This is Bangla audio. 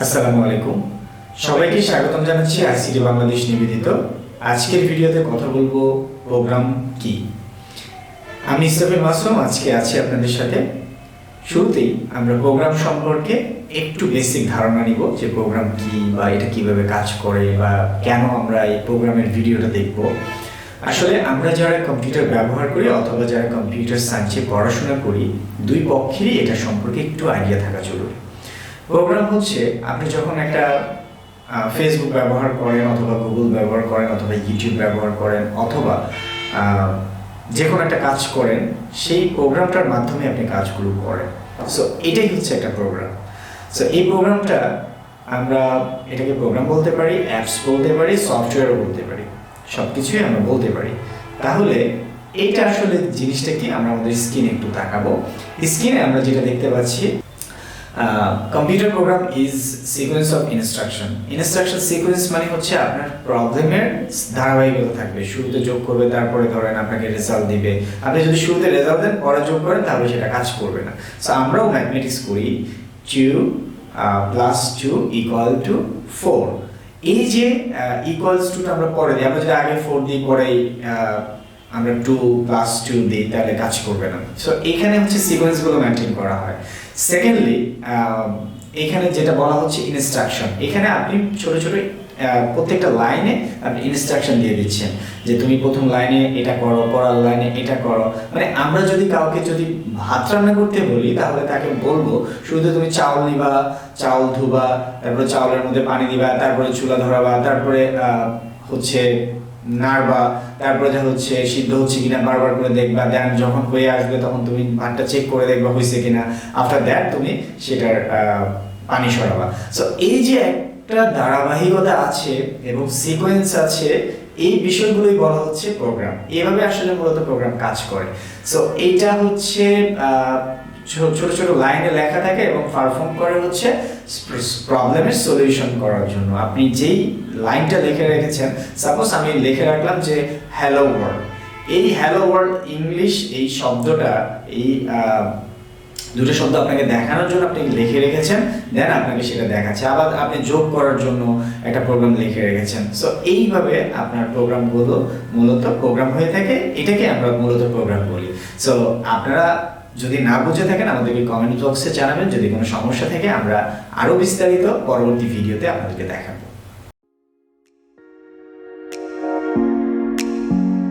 আসসালামু আলাইকুম, সবাইকে স্বাগতম জানাচ্ছি আইসিটি বাংলাদেশ নিবেদিত। আজকের ভিডিওতে কথা বলবো প্রোগ্রাম কি। আমি ইসরাফিল মাসুম আজকে আছি আপনাদের সাথে। শুরুতেই আমরা প্রোগ্রাম সম্পর্কে একটু বেসিক ধারণা নিব, যে প্রোগ্রাম কি বা এটা কিভাবে কাজ করে বা কেন আমরা এই প্রোগ্রামের ভিডিওটা দেখব। আসলে আমরা যারা কম্পিউটার ব্যবহার করি অথবা যারা কম্পিউটার সায়েন্সে পড়াশোনা করি, দুই পক্ষেরই এটা সম্পর্কে একটু আইডিয়া থাকা জরুরি। প্রোগ্রাম হচ্ছে আপনি যখন একটা ফেসবুক ব্যবহার করেন অথবা গুগল ব্যবহার করেন অথবা ইউটিউব ব্যবহার করেন অথবা যে কোনো একটা কাজ করেন, সেই প্রোগ্রামটার মাধ্যমে আপনি কাজগুলো করেন। সো এটাই হচ্ছে একটা প্রোগ্রাম। সো এই প্রোগ্রামটা আমরা এটাকে প্রোগ্রাম বলতে পারি, অ্যাপস বলতে পারি, সফটওয়্যারও বলতে পারি, সব কিছুই আমরা বলতে পারি। তাহলে এইটা আসলে জিনিসটা কি, আমরা আমাদের স্ক্রিনে একটু তাকাবো। স্ক্রিনে আমরা যেটা দেখতে পাচ্ছি, computer program is sequence of instruction. Instruction sequence মানে হচ্ছে আপনার প্রবলেমের ধারাবাহিকতা থাকবে। শুরুতে যোগ করবে, তারপরে ধরেন আপনাকে রেজাল্ট দিবে। আপনি যদি শুরুতে রেজাল্ট দেন, পরে যোগ করেন, তাহলে সেটা কাজ করবে না। সো আমরাও ম্যাথমেটিক্স করি, 2 + 2 = 4। এই যে ইকুয়ালস টুটা আমরা পরে দিই, আমরা যদি আগে 4 দিই, পরে আমরা 2 + 2 দিই, তাহলে কাজ করবে না। সো এখানে হচ্ছে সিকোয়েন্সগুলো মেনটেন করা হয়। সেকেন্ডলি, এখানে যেটা বলা হচ্ছে ইনস্ট্রাকশন, এখানে আপনি ছোট ছোট প্রত্যেকটা লাইনে আপনি ইনস্ট্রাকশন দিয়ে দিচ্ছেন, যে তুমি প্রথম লাইনে এটা করো, পরের লাইনে এটা করো। মানে আমরা যদি কাউকে যদি ভাত রান্না করতে বলি, তাহলে তাকে বলবো শুধু তুমি চাউল নিবা, চাউল ধুবা, তারপরে চাউলের মধ্যে পানি দিবা, তারপরে চুলা ধরাবা, তারপরে হচ্ছে নাড়বা, তারপরে যা হচ্ছে সিদ্ধ হচ্ছে কিনা বারবার করে দেখবা। দেন যখন হয়ে আসবে তখন তুমি ভাতটা চেক করে দেখবা হয়েছে কিনা। আফটার দ্যাট তুমি সেটার পানি সরাবা। সো এই যে একটা ধারাবাহিকতা আছে এবং সিকোয়েন্স আছে, এই বিষয়গুলোই বলা হচ্ছে প্রোগ্রাম। এইভাবে আসলে মূলত প্রোগ্রাম কাজ করে। সো এইটা হচ্ছে ছোট ছোট লাইনে লেখা থাকে এবং পারফর্ম করে হচ্ছে প্রবলেমের সলিউশন করার জন্য। আপনি যেই লাইনটা লিখে রেখেছেন, সাপোজ আমি লিখে রাখলাম যে হ্যালো ওয়ার্ল্ড। এই হ্যালো ওয়ার্ল্ড ইংলিশ এই শব্দটা, এই দুটো শব্দ আপনাকে দেখানোর জন্য আপনি লিখে রেখেছেন, দেন আপনাকে সেটা দেখাচ্ছে। আবার আপনি যোগ করার জন্য একটা প্রোগ্রাম লিখে রেখেছেন। সো এইভাবে আপনার প্রোগ্রামগুলো মূলত প্রোগ্রাম হয়ে থাকে। এটাকে আমরা মূলত প্রোগ্রাম বলি। সো আপনারা যদি না বুঝে থাকেন, আমাদেরকে কমেন্ট বক্সে জানাবেন। যদি কোনো সমস্যা থাকে, আমরা আরও বিস্তারিত পরবর্তী ভিডিওতে আপনাদেরকে দেখাবো।